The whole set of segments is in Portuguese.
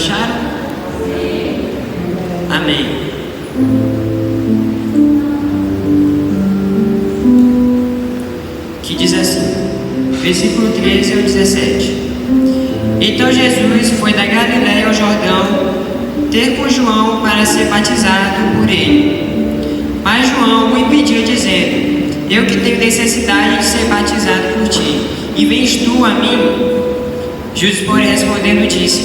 acharam? Amém. Que diz assim, versículo 13 ao 17. Então Jesus foi da Galiléia ao Jordão ter com João para ser batizado por ele. Mas João o impediu, dizendo: eu que tenho necessidade de ser batizado por ti, e vens tu a mim? Jesus, porém, respondendo, disse: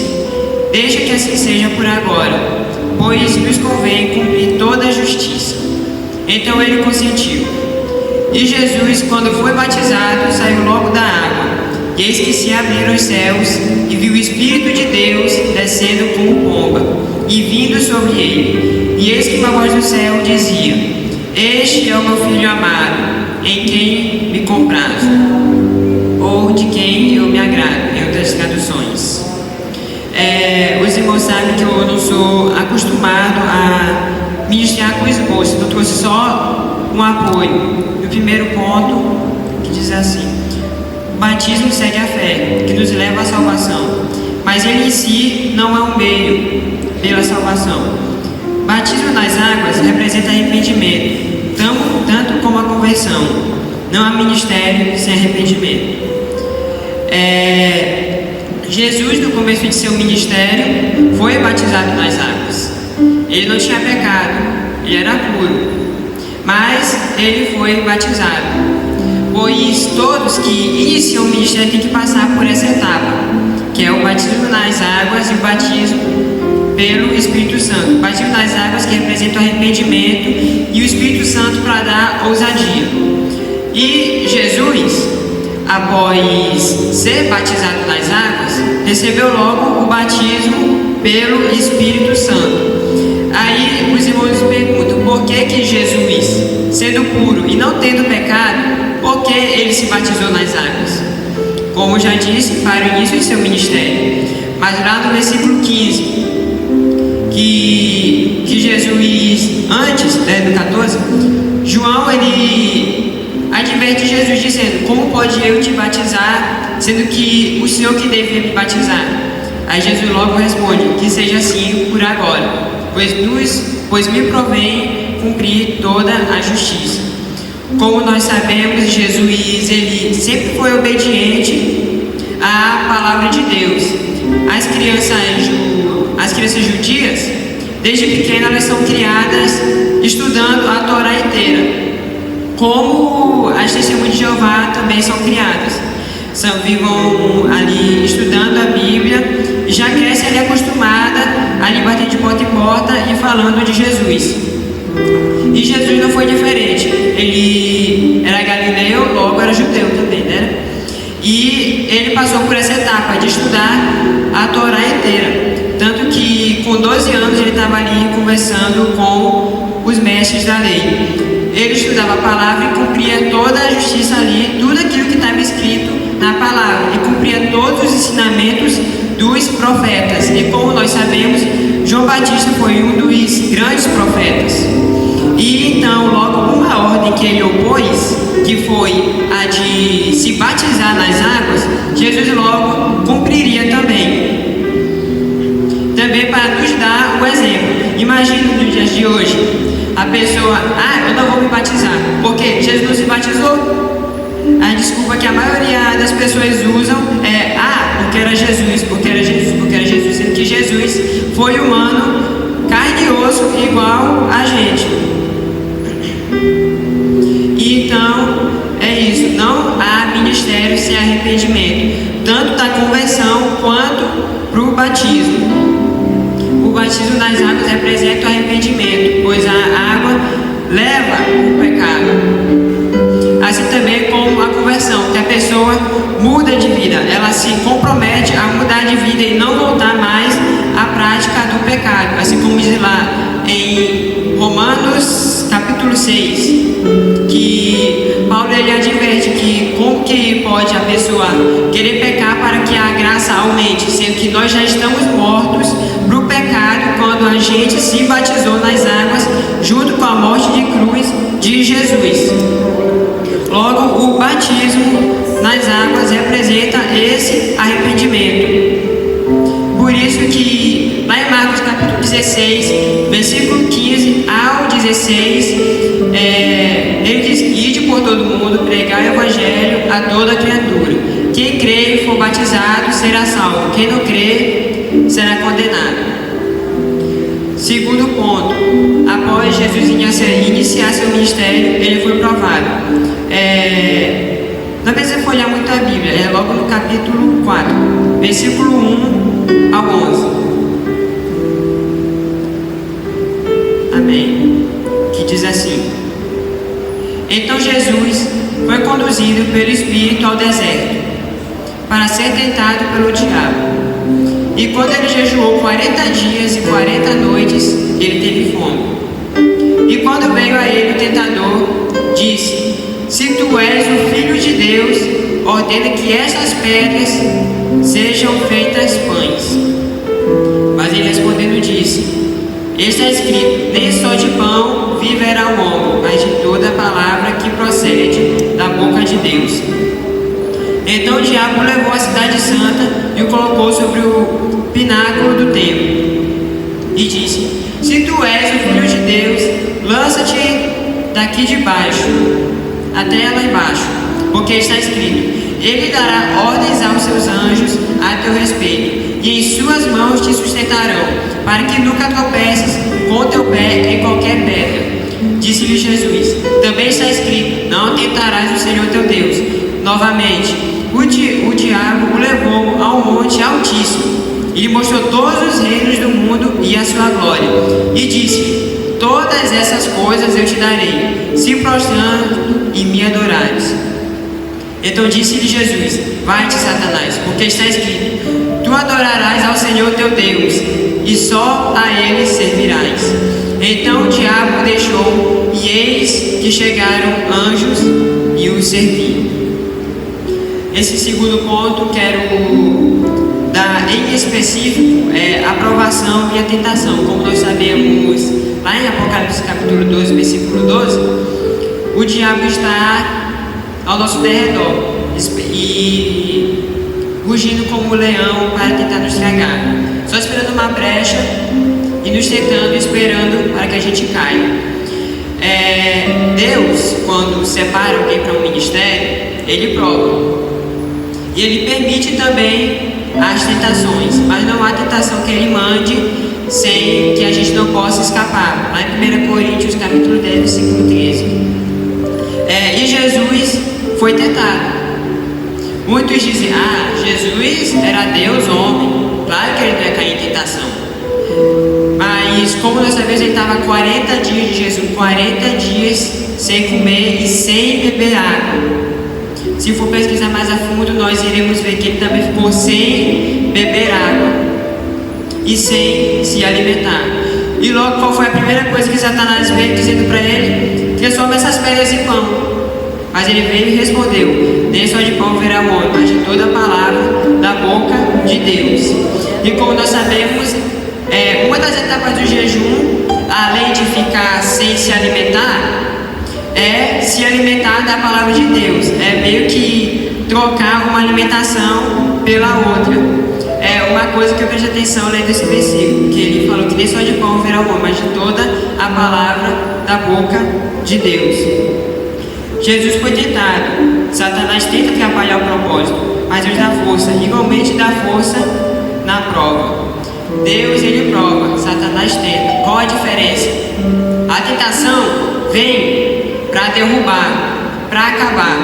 deixa que assim seja por agora, pois nos convém cumprir toda a justiça. Então ele consentiu. E Jesus, quando foi batizado, saiu logo da água. E eis que se abriram os céus, e viu o Espírito de Deus descendo como pomba, e vindo sobre ele. E eis que uma voz do céu dizia: este é o meu Filho amado, em quem me comprazo, ou de quem eu me agrado, em outras traduções. Os irmãos sabem que eu não sou acostumado a ministrar com esboço, então trouxe só um apoio. No primeiro ponto, que diz assim: o batismo segue a fé, que nos leva à salvação, mas ele em si não é um meio pela salvação. O batismo nas águas representa arrependimento, tanto como a conversão. Não há ministério sem arrependimento. Jesus, no começo de seu ministério, foi batizado nas águas. Ele não tinha pecado, ele era puro, mas ele foi batizado. Pois todos que iniciam o ministério têm que passar por essa etapa, que é o batismo nas águas e o batismo pelo Espírito Santo. O batismo nas águas, que representa o arrependimento, e o Espírito Santo para dar ousadia. E Jesus, após ser batizado nas águas, recebeu logo o batismo pelo Espírito Santo. Aí os irmãos perguntam: por que Jesus, sendo puro e não tendo pecado, por que ele se batizou nas águas? Como já disse, para o início de seu ministério. Mas lá no versículo 15, que Jesus, antes, no 14, João, ele adverte Jesus dizendo: como pode eu te batizar, sendo que o Senhor que devia me batizar? Aí Jesus logo responde: que seja assim por agora, pois me provém cumprir toda a justiça. Como nós sabemos, Jesus, ele sempre foi obediente à palavra de Deus. As crianças judias, desde pequenas, elas são criadas estudando a Torá inteira, como as testemunhas de Jeová também são criadas. Vivem ali estudando a Bíblia e já crescem ali acostumada ali bater de porta em porta e falando de Jesus. E Jesus não foi diferente. Ele era galileu, logo era judeu também, né? E ele passou por essa etapa de estudar a Torá inteira. Tanto que com 12 anos ele estava ali conversando com os mestres da lei. Ele estudava a palavra e cumpria toda a justiça ali, tudo aquilo que estava escrito na palavra, e cumpria todos os ensinamentos dos profetas. E como nós sabemos, João Batista foi um dos grandes profetas. E então, logo uma ordem que ele opôs, que foi a de se batizar nas águas, Jesus logo cumpriria também. Também para nos dar um exemplo. Imagina nos dias de hoje, a pessoa: eu não vou me batizar, porque Jesus não se batizou. A desculpa que a maioria das pessoas usam é: porque era Jesus, porque era Jesus, porque era Jesus, sendo que Jesus foi humano, carne e osso, igual a gente. Então, é isso, não há ministério sem arrependimento, tanto da conversão quanto para o batismo. O batismo nas águas representa o arrependimento, pois a água leva o pecado. Assim também como a conversão, que a pessoa muda de vida, ela se compromete a mudar de vida e não voltar mais à prática do pecado. Assim como diz lá em Romanos capítulo 6, que Paulo ele adverte que como que pode a pessoa querer pecar para que a graça aumente, sendo que nós já estamos mortos para o pecado quando a gente se batizou nas águas junto com a morte de cruz de Jesus. Logo, o batismo nas águas representa esse arrependimento. Por isso que 16, ele diz: ide por todo mundo, pregar o evangelho a toda criatura. Quem crer e for batizado será salvo, quem não crer será condenado. Segundo ponto, após Jesus iniciar seu ministério, ele foi provado. Não precisa folhear muito a Bíblia, é logo no capítulo 4, versículo 1 ao 11. Amém. Que diz assim: então Jesus foi conduzido pelo Espírito ao deserto, para ser tentado pelo diabo. E quando ele jejuou 40 dias e 40 noites, ele teve fome. E quando veio a ele o tentador, disse: se tu és o Filho de Deus, ordena que essas pedras sejam feitas pães. Mas ele respondendo disse: está escrito, nem só de pão viverá o homem, mas de toda palavra que procede da boca de Deus. Então o diabo levou a cidade santa e o colocou sobre o pináculo do templo e disse: se tu és o Filho de Deus, lança-te daqui de baixo até lá embaixo, porque está escrito: ele dará ordens aos seus anjos a teu respeito, e em suas mãos te sustentarão, para que nunca tropeces com teu pé em qualquer pedra. Disse-lhe Jesus: também está escrito: não tentarás o Senhor teu Deus. Novamente, o diabo o levou ao monte altíssimo e lhe mostrou todos os reinos do mundo e a sua glória, e disse: todas essas coisas eu te darei, se prostrando e me adorares. Então disse-lhe Jesus: vai-te, Satanás, porque está escrito: tu adorarás ao Senhor teu Deus, e só a ele servirás. Então o diabo o deixou, e eis que chegaram anjos e o serviram. Esse segundo ponto quero dar em específico a provação e a tentação. Como nós sabemos, lá em Apocalipse capítulo 12, versículo 12, o diabo está ao nosso derredor e rugindo como um leão para tentar nos tragar, só esperando uma brecha e nos tentando, esperando para que a gente caia. Deus, quando separa alguém para um ministério, ele prova. E ele permite também as tentações, mas não há tentação que ele mande sem que a gente não possa escapar. Lá em 1 Coríntios capítulo 10, versículo 13. E Jesus foi tentado. Muitos dizem: Jesus era Deus homem, claro que ele não ia cair em tentação. Mas como nós sabemos, ele estava 40 dias de jejum, 40 dias sem comer e sem beber água. Se for pesquisar mais a fundo, nós iremos ver que ele também ficou sem beber água e sem se alimentar. E logo, qual foi a primeira coisa que Satanás veio dizendo para ele? Transforma essas pedras em pão. Mas ele veio e respondeu: nem só de pão viverá o homem, mas de toda a palavra da boca de Deus. E como nós sabemos, uma das etapas do jejum, além de ficar sem se alimentar, é se alimentar da palavra de Deus. É meio que trocar uma alimentação pela outra. É uma coisa que eu preste atenção lendo esse versículo, que ele falou que nem só de pão viverá o homem, mas de toda a palavra da boca de Deus. Jesus foi tentado. Satanás tenta atrapalhar o propósito, mas Deus dá força, igualmente dá força na prova. Deus, ele prova, Satanás tenta. Qual a diferença? A tentação vem para derrubar, para acabar.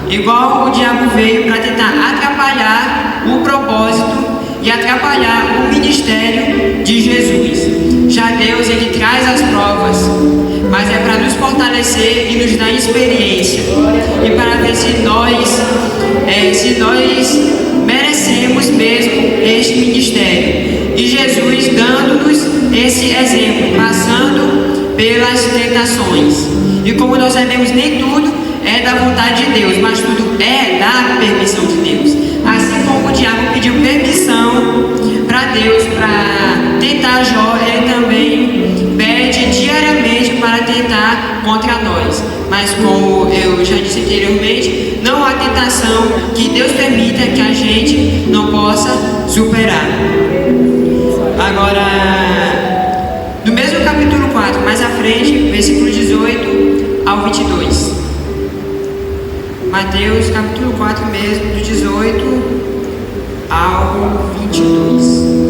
Igual o diabo veio para tentar atrapalhar o propósito e atrapalhar o ministério de Jesus. Já Deus, ele traz as provas, mas é para nos fortalecer e nos dar experiência, e para ver se nós merecemos mesmo este ministério. E Jesus dando-nos esse exemplo, passando pelas tentações. E como nós sabemos, nem tudo é da vontade de Deus, mas tudo é da permissão de Deus. Assim como o diabo pediu permissão para Deus para tentar Jó, ele também pede diariamente para tentar contra nós. Mas como eu já disse anteriormente, não há tentação que Deus permita que a gente não possa superar. Agora, no mesmo capítulo 4, mais à frente, versículo 18 ao 22. Mateus capítulo 4 mesmo, do 18 ao 22.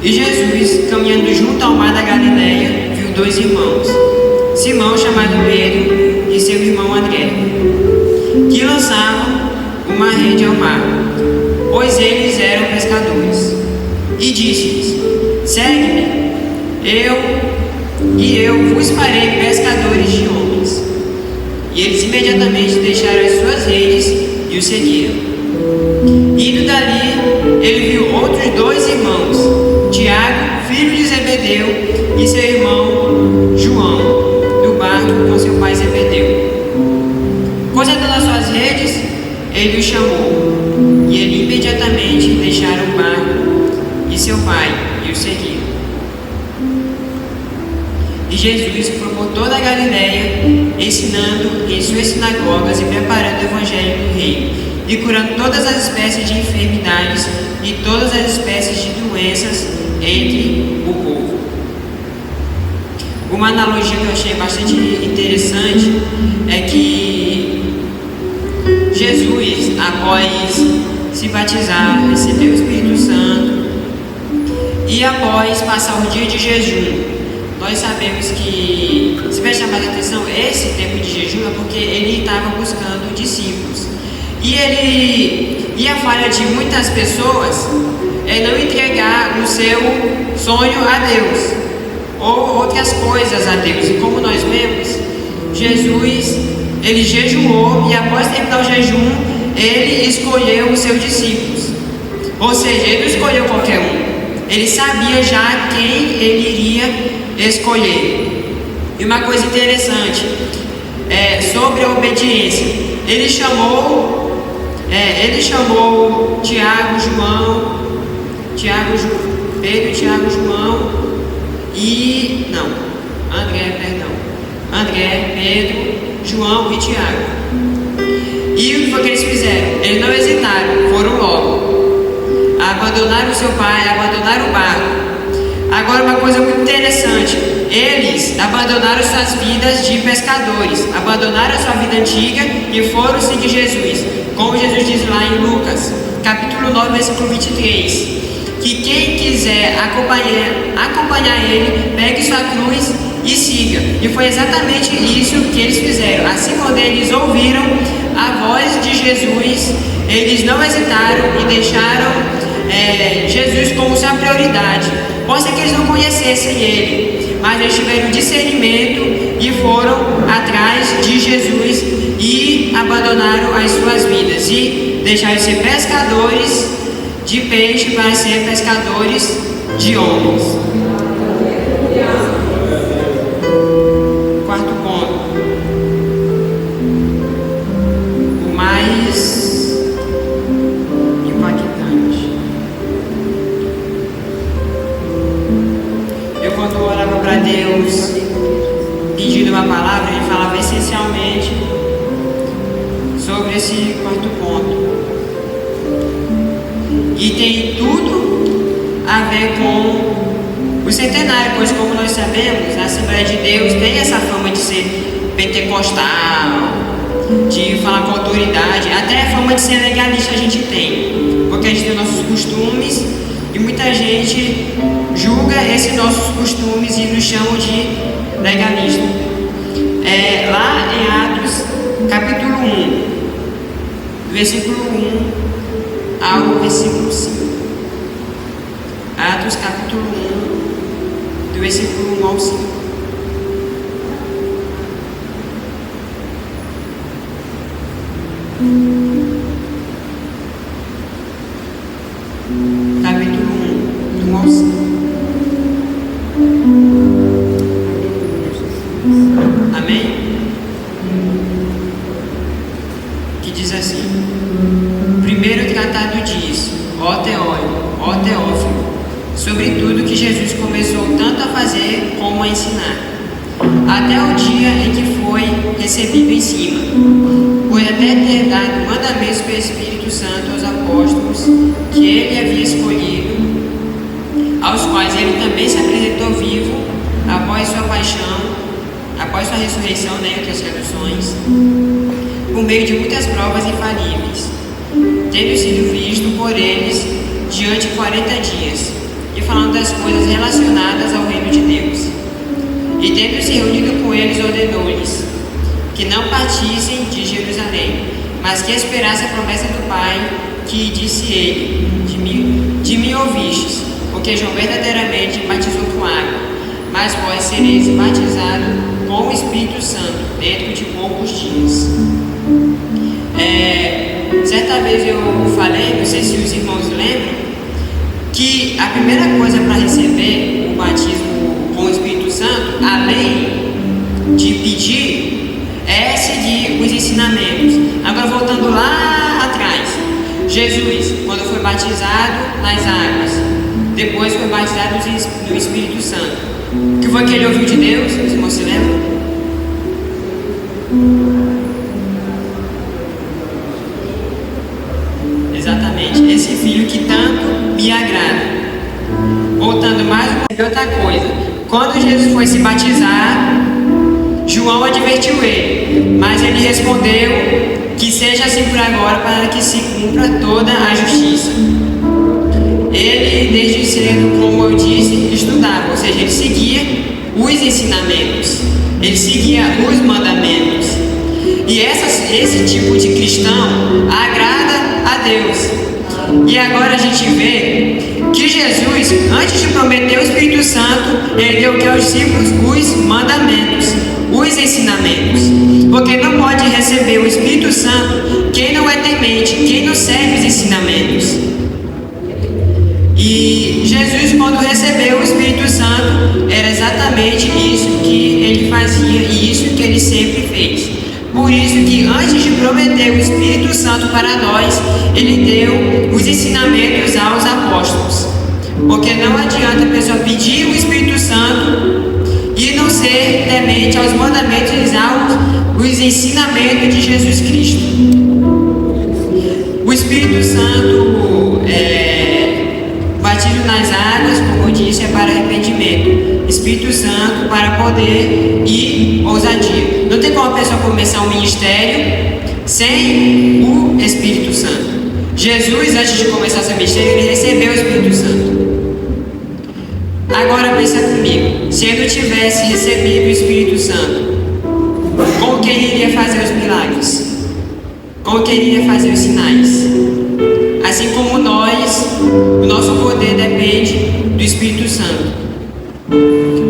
E Jesus, caminhando junto ao mar da Galileia, viu dois irmãos, Simão, chamado Pedro, e seu irmão André, que lançavam uma rede ao mar, pois eles eram pescadores. E disse-lhes: segue-me, eu vos farei pescadores de homens. E eles imediatamente deixaram as suas redes e o seguiram. Indo dali, ele viu outros dois irmãos, Tiago, filho de Zebedeu, e seu irmão João, no barco com seu pai Zebedeu. Consertando as suas redes, ele os chamou, e ele imediatamente deixaram o barco e seu pai e o seguiram. E Jesus foi por toda a Galileia, ensinando em suas sinagogas e preparando o evangelho do reino, e curando todas as espécies de enfermidades e todas as espécies de doenças entre o povo. Uma analogia que eu achei bastante interessante é que Jesus, após se batizar, recebeu o Espírito Santo e após passar o dia de jejum, nós sabemos que, se prestar mais atenção, esse tempo de jejum é porque ele estava buscando discípulos. E a falha de muitas pessoas é não entregar o seu sonho a Deus ou outras coisas a Deus. E como nós vemos, Jesus, ele jejuou e após terminar o jejum, ele escolheu os seus discípulos. Ou seja, ele não escolheu qualquer um. Ele sabia já quem ele iria escolher. E uma coisa interessante sobre a obediência. Ele chamou Tiago, Pedro, Tiago, João André, Pedro, João e Tiago. E o que foi que eles fizeram? Eles não hesitaram, foram logo. Abandonaram o seu pai, abandonaram o barco. Agora, uma coisa muito interessante: eles abandonaram suas vidas de pescadores, abandonaram a sua vida antiga e foram seguir Jesus. Como Jesus diz lá em Lucas, capítulo 9, versículo 23, que quem quiser acompanhar ele, pegue sua cruz e siga. E foi exatamente isso que eles fizeram. Assim, quando eles ouviram a voz de Jesus, eles não hesitaram e deixaram Jesus como sua prioridade. Pode ser que eles não conhecessem ele, mas eles tiveram discernimento e foram atrás de Jesus e abandonaram as suas vidas e deixaram de ser pescadores de peixe para ser pescadores de homens. Quarto ponto, o mais impactante. Eu, quando orava para Deus pedindo uma palavra, ele falava essencialmente sobre esse quarto ponto. E tem tudo a ver com o centenário, pois, como nós sabemos, a Assembleia de Deus tem essa fama de ser pentecostal, de falar com autoridade, até a fama de ser legalista a gente tem, porque a gente tem nossos costumes e muita gente julga esses nossos costumes e nos chama de legalista. Lá em Atos, capítulo 1, versículo 1 ao versículo 5. Atos capítulo 1, do versículo 1 ao 5. Capítulo 1, do 1 ao 5. Amém? Que diz assim: primeiro tratado diz: como a ensinar, até o dia em que foi recebido em cima, por até ter dado mandamentos pelo Espírito Santo aos apóstolos que ele havia escolhido, aos quais ele também se apresentou vivo após sua paixão, após sua ressurreição, entre as traduções, por meio de muitas provas infalíveis, tendo sido visto por eles diante de 40 dias, e falando das coisas relacionadas ao reino de Deus. E tendo se reunido com eles, ordenou-lhes que não partissem de Jerusalém, mas que esperassem a promessa do Pai, que disse ele: de mim ouvistes, porque João verdadeiramente batizou com água, mas vós sereis batizados com o Espírito Santo dentro de poucos dias. Certa vez eu falei, não sei se os irmãos lembram, que a primeira coisa para receber o batismo com o Espírito Santo, além de pedir, é seguir os ensinamentos. Agora, voltando lá atrás, Jesus, quando foi batizado nas águas, depois foi batizado no Espírito Santo, o que foi que ele ouviu de Deus? Os irmãos se lembram? Exatamente, esse filho que tanto me agrada. Voltando mais uma outra coisa, quando Jesus foi se batizar, João advertiu ele, mas ele respondeu que seja assim por agora, para que se cumpra toda a justiça. Ele, desde cedo, como eu disse, estudava, ou seja, ele seguia os ensinamentos, ele seguia os mandamentos. E esse tipo de cristão agrada a Deus. E agora a gente vê que Jesus, antes de prometer o Espírito Santo, ele deu que aos discípulos os mandamentos, os ensinamentos. Porque não pode receber o Espírito Santo quem não é temente, quem não segue os ensinamentos. E Jesus, quando recebeu o Espírito Santo, era exatamente isso que ele fazia e isso que ele sempre fez. Por isso que antes de prometer o Espírito Santo para nós, ele deu os ensinamentos aos apóstolos. Porque não adianta a pessoa pedir o Espírito Santo e não ser temente aos mandamentos e aos ensinamentos de Jesus Cristo. O Espírito Santo, batido nas águas, como eu disse, é para arrependimento. Espírito Santo para poder e ousadia. Não tem como a pessoa começar um ministério sem o Espírito Santo. Jesus, antes de começar seu ministério, ele recebeu o Espírito Santo. Agora pensa comigo, se ele não tivesse recebido o Espírito Santo, como que ele iria fazer os milagres? Como que ele iria fazer os sinais? Assim como nós, o nosso poder depende do Espírito Santo.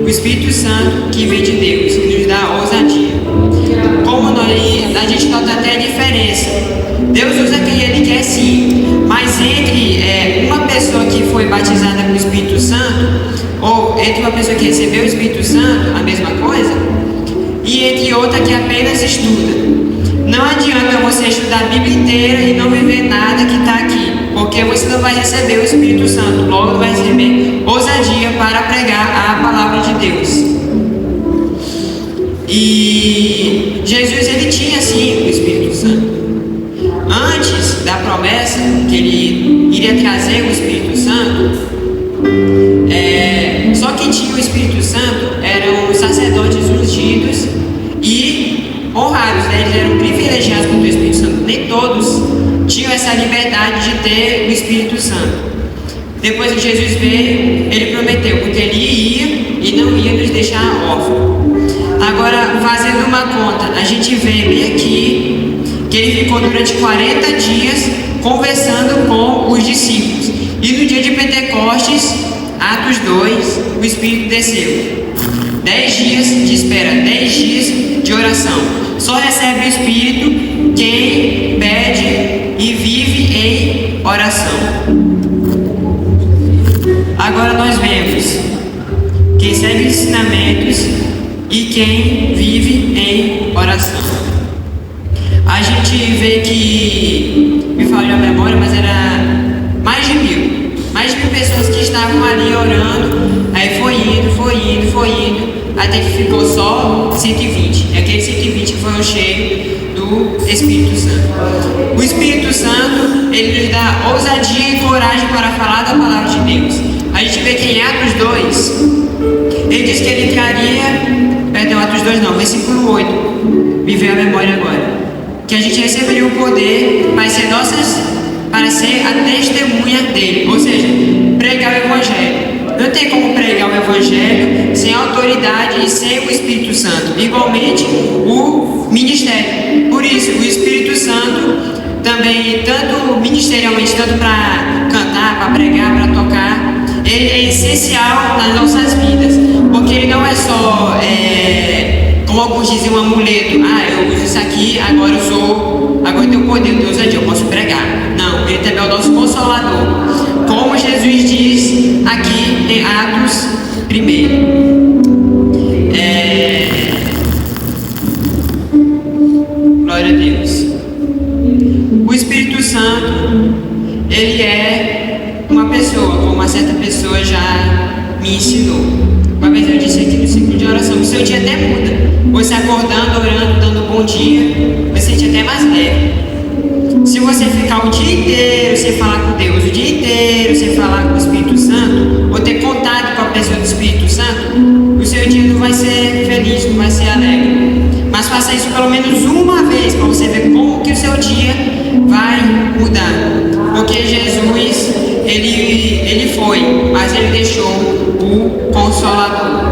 O Espírito Santo que vem de Deus, que nos dá ousadia. Como a gente nota até a diferença. Deus usa quem Ele quer sim, mas entre uma pessoa que foi batizada com o Espírito Santo, ou entre uma pessoa que recebeu o Espírito Santo, a mesma coisa, e entre outra que apenas estuda. Não adianta você estudar a Bíblia inteira e não viver nada que está aqui, porque você não vai receber o Espírito Santo, logo não vai receber ousadia para pregar a palavra de Deus. E Jesus, ele tinha sim o Espírito Santo. Antes da promessa que ele iria trazer o Espírito Santo, só quem tinha o Espírito Santo eram os sacerdotes ungidos e honrados, eles eram privilegiados com o Espírito Santo. Nem todos tinham essa liberdade de ter o Espírito Santo. Depois que Jesus veio, ele prometeu, porque ele ia e não ia nos deixar órfãos. Agora, fazendo uma conta, a gente vê bem aqui que ele ficou durante 40 dias conversando com os discípulos. E no dia de Pentecostes, Atos 2, o Espírito desceu. 10 dias de espera, 10 dias de oração. Só recebe o Espírito quem pede e vive em oração. Agora nós vemos quem segue os ensinamentos e quem vive em oração. A gente vê que, me falhou a memória, mas era mais de mil pessoas que estavam ali orando. Aí foi indo, até que ficou só 120. E aqueles 120 que foram cheios do Espírito Santo. O Espírito Santo, ele nos dá ousadia e coragem para falar da palavra de Deus. A gente vê que em Atos 2, ele diz que ele traria, Atos 2 não, versículo 8, me veio a memória agora, que a gente receberia o poder para ser a testemunha dele, ou seja, pregar o Evangelho. Não tem como pregar o Evangelho sem autoridade e sem o Espírito Santo. Igualmente, o ministério. Por isso, o Espírito Santo também, tanto ministerialmente, tanto para cantar, para pregar, para tocar, ele é essencial nas nossas vidas. Porque ele não é só, como alguns dizem, um amuleto. Eu uso isso aqui, agora eu tenho poder, Deus é Deus, eu posso pregar. Não, ele também é o nosso consolador. Como Jesus diz aqui em Atos 1. Glória a Deus. O Espírito Santo, ele é uma pessoa, como uma certa pessoa já me ensinou. Uma vez eu disse aqui no ciclo de oração, o seu dia até muda. Você acordando, orando, dando bom dia, você sente até mais leve. Se você ficar o dia inteiro sem falar com Deus, o dia inteiro sem falar com o Espírito Santo, ou ter contato com a pessoa do Espírito Santo, o seu dia não vai ser feliz, não vai ser alegre. Mas faça isso pelo menos uma vez, para você ver como que o seu dia vai mudar. Porque Jesus, ele foi, mas ele deixou o Consolador.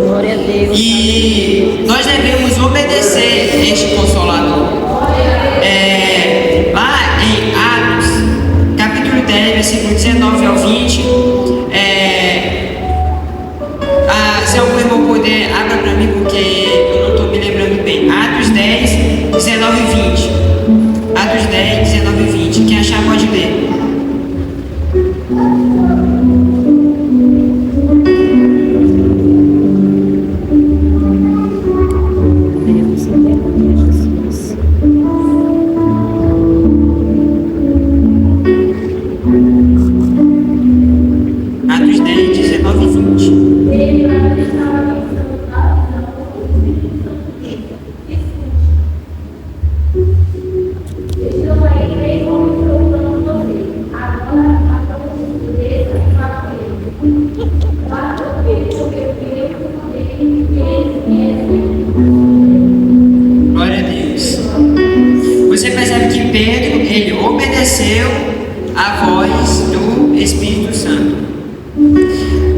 Glória a Deus. E nós devemos obedecer este Consolador. Lá em Atos, capítulo 10, versículo 19 ao 20, se algum irmão puder, abra para mim, porque eu não estou me lembrando bem. Atos 10, 19 e 20. Atos 10, 19 e 20. Quem achar pode ler. Atos 10, 19 e 20. Glória a Deus. Você percebe que Pedro, ele obedeceu a voz do Espírito Santo.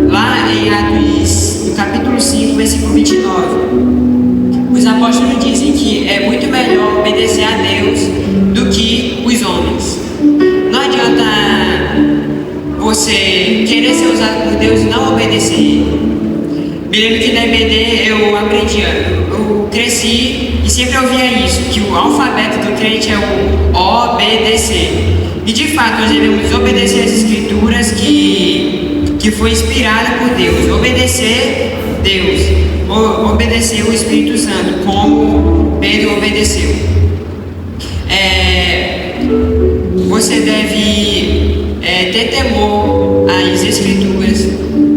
Lá em Atos, no capítulo 5, versículo 29, os apóstolos dizem que é muito melhor obedecer a Deus do que os homens. Não adianta você querer ser usado por Deus e não obedecer Ele. Me lembro que na EBD eu aprendi, eu cresci e sempre ouvia isso, que o alfabeto do crente é o obedecer. E de fato nós devemos obedecer as escrituras que foi inspirada por Deus, obedecer Deus, obedecer o Espírito Santo, como Pedro obedeceu. Você deve ter temor às escrituras,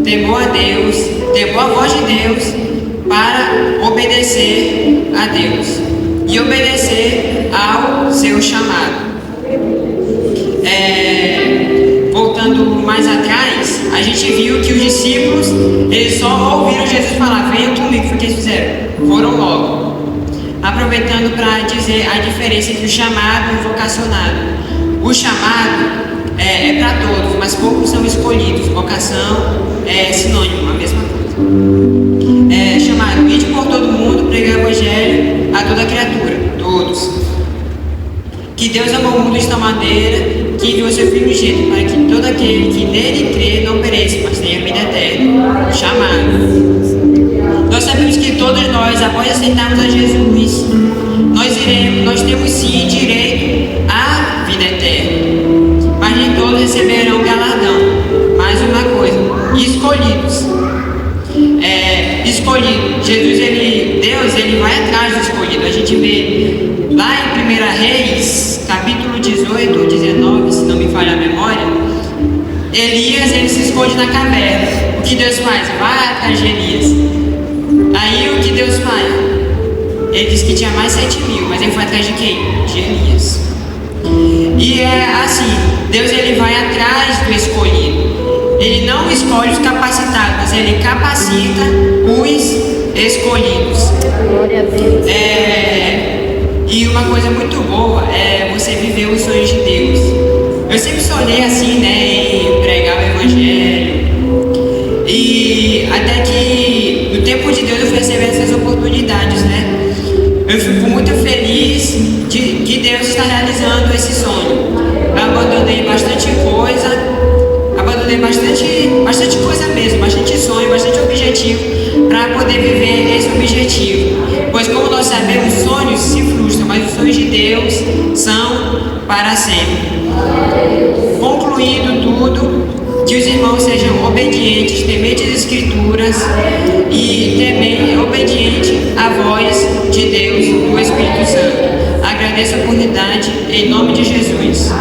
temor a Deus, temor à voz de Deus, para obedecer a Deus e obedecer ao seu chamado. Voltando mais atrás, a gente viu que os discípulos, eles só ouviram Jesus falar, venham comigo, foi o que eles fizeram, foram logo. Aproveitando para dizer a diferença entre o chamado e o vocacionado. O chamado é para todos, mas poucos são escolhidos. Vocação é sinônimo, a mesma coisa. Chamado, ide por todo mundo, pregar o Evangelho a toda criatura, todos. Que Deus amou o mundo de tal maneira que enviou seu Filho unigênito para que todo aquele que nele crê não pereça, mas tenha vida eterna. Chamado. Nós sabemos que todos nós, após aceitarmos a Jesus, nós temos sim direito à vida eterna. Mas nem todos receberão galardão. Mais uma coisa, escolhidos. Escolhido. Deus, ele vai atrás do escolhido. A gente vê lá em 1 Reis, capítulo 18, 19, se não me falha a memória, Elias, ele se esconde na caverna. O que Deus faz? Vai atrás de Elias. o que Deus faz? Ele disse que tinha mais 7.000, mas ele foi atrás de quem? De Elias. E é assim, Deus ele vai atrás do escolhido. Ele não escolhe os capacitados, mas ele capacita os escolhidos. Glória a Deus. E uma coisa muito boa é você viver os sonhos de Deus. Eu sempre sonhei assim, né, em pregar o evangelho. E até que no tempo de Deus eu fui receber essas oportunidades, né? Eu fico muito feliz de que Deus está realizando esse sonho. Eu abandonei bastante coisa mesmo, bastante sonho, bastante objetivo para poder viver esse objetivo. Pois como nós sabemos, sonhos se frustram, mas os sonhos de Deus são para sempre. Concluindo tudo, que os irmãos sejam obedientes, tementes às Escrituras e também obedientes à voz de Deus, do Espírito Santo. Agradeço a oportunidade em nome de Jesus.